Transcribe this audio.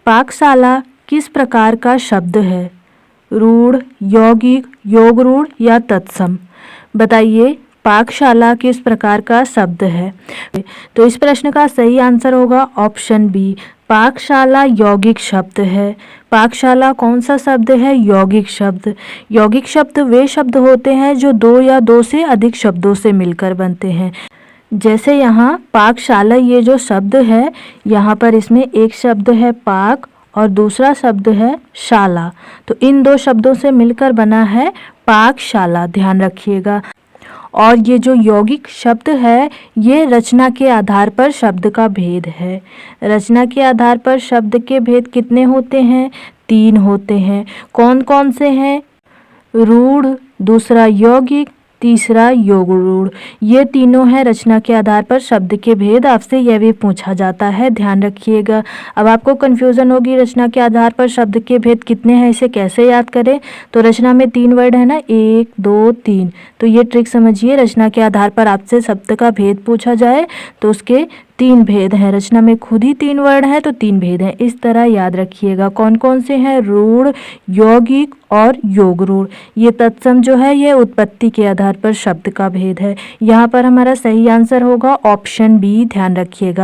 पाकशाला किस प्रकार का शब्द है? रूढ़, यौगिक, योग रूढ़ या तत्सम? बताइए, पाकशाला किस प्रकार का शब्द है? तो इस प्रश्न का सही आंसर होगा ऑप्शन बी, पाकशाला यौगिक शब्द है। पाकशाला कौन सा शब्द है? यौगिक शब्द। यौगिक शब्द वे शब्द होते हैं जो दो या दो से अधिक शब्दों से मिलकर बनते हैं। जैसे यहाँ पाकशाला, ये जो शब्द है, यहाँ पर इसमें एक शब्द है पाक और दूसरा शब्द है शाला, तो इन दो शब्दों से मिलकर बना है पाकशाला, ध्यान रखिएगा। और ये जो यौगिक शब्द है, ये रचना के आधार पर शब्द का भेद है। रचना के आधार पर शब्द के भेद कितने होते हैं? 3 होते हैं। कौन कौन से हैं? रूढ़, दूसरा यौगिक, तीसरा योग रूढ़। ये तीनों हैं रचना के आधार पर शब्द के भेद। आपसे यह भी पूछा जाता है, ध्यान रखिएगा। अब आपको कन्फ्यूज़न होगी रचना के आधार पर शब्द के भेद कितने हैं, इसे कैसे याद करें? तो रचना में 3 वर्ड है ना, 1 2 3, तो ये ट्रिक समझिए। रचना के आधार पर आपसे शब्द का भेद पूछा जाए तो उसके 3 भेद हैं। रचना में खुद ही 3 वर्ड हैं तो 3 भेद हैं। इस तरह याद रखिएगा। कौन कौन से हैं? रूढ़, यौगिक और योग रूढ़। ये तत्सम जो है, ये उत्पत्ति के आधार पर शब्द का भेद है। यहाँ पर हमारा सही आंसर होगा ऑप्शन बी, ध्यान रखिएगा।